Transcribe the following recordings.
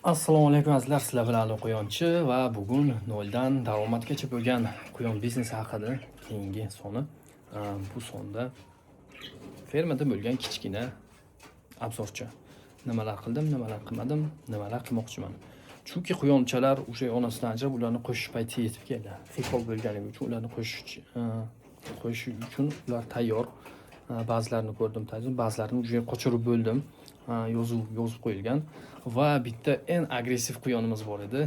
Assalomu alaykum azizlar, sizlar bilan Quyonchi va bugun noldan daromadgacha bo'lgan quyon biznesi haqida keyingi soni. Bu sonda fermada bo'lgan kichkina obzorcha. Nimalar qildim, nimalar qilmadim, nimalar qilmoqchiman. Chunki quyonchalar o'sha onasidan ajrab ularni qo'shish payti yetib keldi. Xiyol bo'lganligi uchun ularni qo'shish uchun ular tayyor. Ba'zilarini ko'rdim, ba'zilarini уже qochirib bo'ldim. Yozib qo'yilgan va bitta eng agressiv quyonimiz bor edi.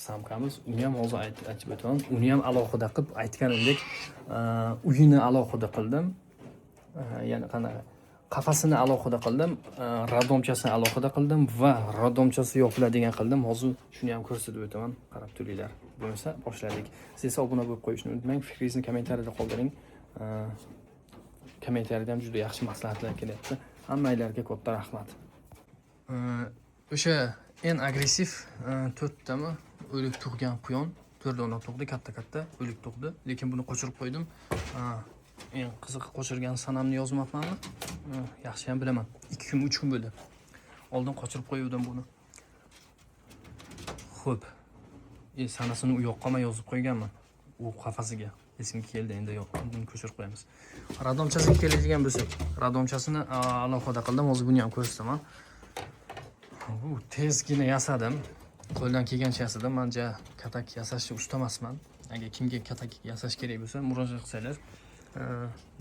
Samkamiz, uni ham hozir aytib o'taman. Uni ham alohida qilib aytganimdek, uyini alohida qildim. Ya'ni qanaqa qafasini alohida qildim, radomchasini alohida qildim va radomchasi yopiladigan qildim. Hozir shuni ham ko'rsatib o'taman. Qarab turinglar. Bo'lmasa boshladik. Siz esa obuna bo'lib qo'yishni unutmang. Fikringizni kommentariyada qoldiring. Kommentariyada ham juda yaxshi maslahatlar kelyapti. Hammanglarga katta rahmat. O'sha eng agressiv 4 tami o'lik tug'gan quyon, 4 dona tug'di, katta o'lik tug'di, lekin buni qochirib qo'ydim. Eng qiziq qochirgan sanamni yozmabmanmi? Yaxshi ham bilaman. 2 kun, 3 kun bo'ldi. Oldin qochirib qo'yuvdim buni. Xo'p. Sanasini u yoqqa yozib qo'yganman. U qafasiga. Esimga keldi, endi yo'q, buni ko'chirib qo'yamiz. Radomchasiga keladigan bo'lsak, radomchasini alohida qildim, hozir buni ham ko'rsataman. Bu tezgina yasadim. Qo'ldan kelgancha yasadim. Menja katak yasashni usta emasman. Agar kimga katak yasash kerak bo'lsa, murojaat qilsanglar,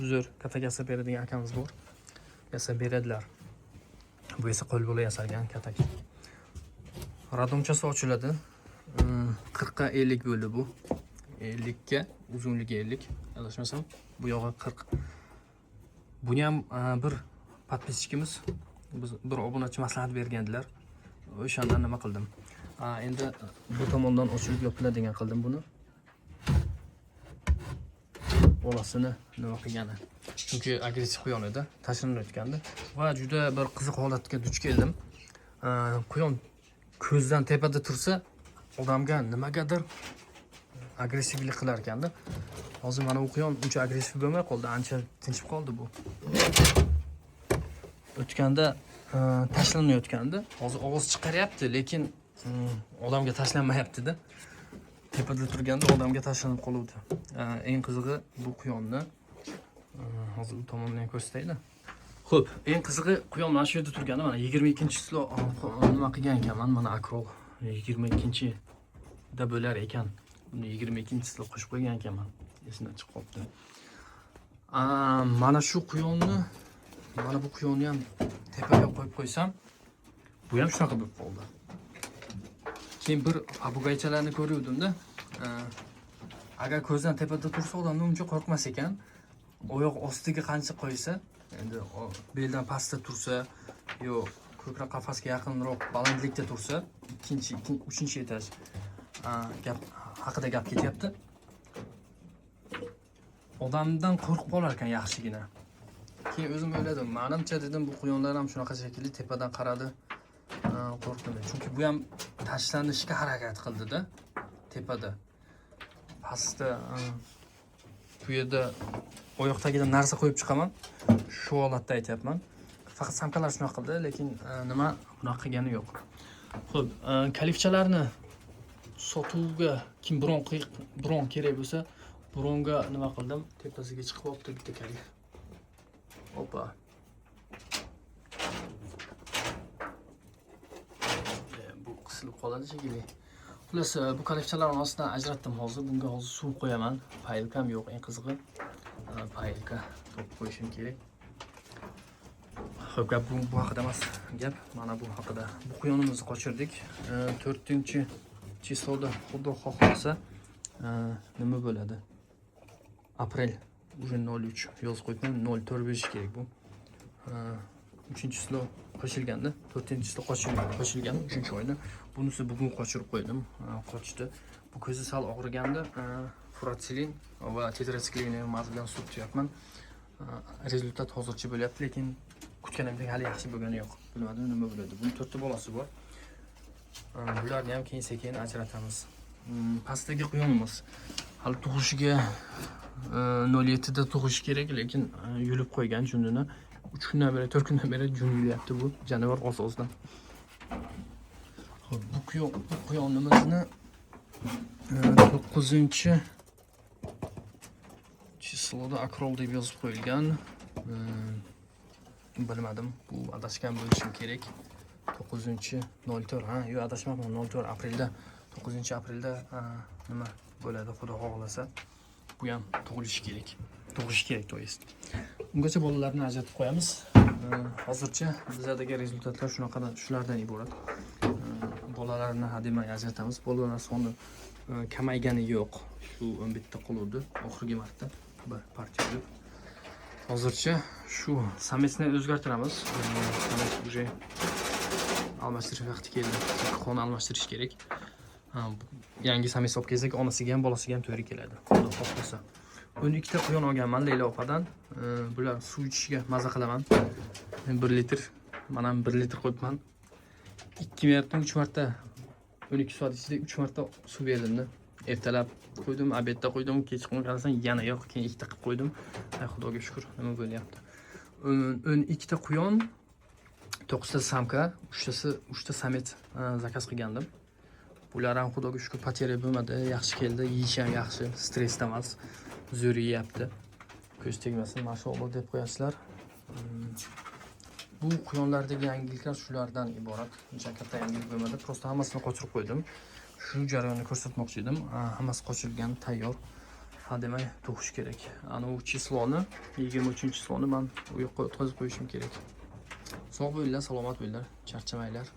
uzr, katak yasab beradigan akamiz bor. Yasab beradilar. Bu esa qo'l bilan yasalgan katak. Radomchasi ochiladi. 40 ga 50 bo'ldi bu. 50 ga uzunligi 50, adashmasam. Bu yog'i 40. Buni ham bir podpischimiz, bir obunachi maslahat bergandilar. O'shandan nima qildim? Endi bu tomondan ochilib yopiladigan qildim buni. Bolasini nima qilgani? Chunki agressiv quyon edi, tashlanayotgandi va juda bir qiziq holatga duch keldim. Quyon ko'zdan tepada tursa, odamga nimagadir agressivlik qilar ekanda. Hozir mana bu quyon uncha agressiv bo'lmay qoldi, ancha tinchib qoldi bu. O'tganda tashlanayotgandi. Hozir ovoz chiqaryapti, lekin odamga tashlanmayapti-da. Tepada turganda odamga tashlanib qoluvdi. Eng qizig'i bu quyonni hozir bu tomondan ko'rsataylik. Xo'p, eng qizig'i quyon mana shu yerda turganda, mana 22-silo nima qilgan ekanman, mana akrol 22-da bo'lar ekan. Buni 22-silo qo'shib qo'ygan ekanman. Esimdan chiqib qoldi. Mana shu quyonni, mana bu quyonni ham tepaga qo'yib qo'ysam, bu ham shunaqa bo'lib qoldi. Keyin bir abugaychalarni ko'ruvdim-da. Agar ko'zdan tepada tursa, odamdan uncha qo'rqmas ekan. Oyoq ostiga qancha qo'ysa, endi beldan pastda tursa, yo ko'krak qafasga yaqinroq balandlikda tursa, 3-chi etaj gap haqida gap ketyapti. Odamdan qo'rqib qolar ekan yaxshigina. Keyin o'zim o'yladim, menimcha dedim, bu quyonlar ham shunaqa shekilli tepadan qaradi. Qo'rqdim. Chunki bu ham tashlanishga harakat qildi-da tepada. Pastda bu yerda oyoq tagidan narsa qo'yib chiqaman. Shu holatda aytyapman. Faqat samkalar shunaqa qildi, lekin nima bunaqa qilgani yo'q. Xo'p, kalifchalarni sotuvga kim bron kerak bo'lsa, bronga nima qildim? Tepasiga chiqib olibdi bitta kalif. Opa. Bu qisilib qoladi shekilli. Xullas, bu kalifchalarni ostidan ajratdim hozir. Bunga hozir suv qo'yaman. Faylkam yo'q, eng qizig'i. Faylka to'p qo'yishim kerak. Xo'p, gap bu haqida emas. Gap mana bu haqida. Bu quyonimizni qochirdik. 4-chisoda xudo xohlasa nima bo'ladi? Aprel уже 03 yozib qo'ydim. 04 bo'lishi kerak bu. 3-silo qo'shilganda, 4-silo qo'shilgan 3-oyda. Bunisi bugun qochirib qo'ydim. Qochdi. Bu ko'zi sal og'riganda furatsilin va tetratsiklin bilan surtyapman. Rezultat hozircha bo'lyapti, lekin kutganimdek hali yaxshi bo'lgani yo'q. Bilmadim nima bo'ladi. Buning 4 ta bolasi bor. Bularni ham keyin sekin ajratamiz. Pastdagi quyonimiz hali tug'ishiga 07 da tug'ish kerak, lekin yulib qo'ygan junini. 3 kundan beri, 4 kundan beri jun yulyapti bu janavar oz-ozdan. Xo'p, bu quyonimizni 9-chisloda akrol deb yozib qo'yilgan. Bilmadim, bu adashgan bo'lishim kerak. 9-04, ha, yo'q, adashmabman, 04 aprelda, 9-aprelda nima bo'ladi, xudo xohlasa. Bu ham tug'ilishi kerak. To есть. Ungacha bolalarni ajratib qo'yamiz. Hozircha bizdagi rezultatlar shulardan iborat. Bolalarni hademay ajratamiz. Bolalar soni kamaygani yo'q. Shu 11 ta qoldi oxirgi marta bir partiya bo'lib. Hozircha shu sametsni o'zgartiramiz. Samet уже almashtirish vaqti keldi. Qon almashtirish kerak. Yangi samet olib kelsak, onasiga ham, bolasiga ham to'g'ri keladi. Xudo xohlasa. 12 ta quyon olganman Leyla opadan. Bular suv ichishga maza qilaman. Men 1 litr, men ham 1 litr qo'yibman. 2 marta, 3 marta 12 soat ichida 3 marta suv berdim. Ertalab qo'ydim, obedda qo'ydim, kechqurun qarasam yana yo'q, keyin 2 ta qilib qo'ydim. Ay xudoga shukr, nima bo'lyapti. 12 ta quyon, 9 ta samka, 3 ta samet zakaz qilgandim. Bular ham xudoga shukr poteriya bo'lmadi, yaxshi keldi, yeyish ham yaxshi, stressda emas, zo'r yeyapti. Ko'z tegmasin, mashalloh deb qo'yasizlar. Bu quyonlardagi yangiliklar shulardan iborat. Uncha katta yangilik bo'lmadi, prosta hammasini qochirib qo'ydim. Shu jarayonni ko'rsatmoqchi edim. Hammasi qochirilgan, tayyor. Hademay tug'ish kerak. Ana u chisloni, 23-chisloni men u yoqqa o'tkazib qo'yishim kerak. Sog' bo'linglar, salomat bo'linglar, charchamanglar.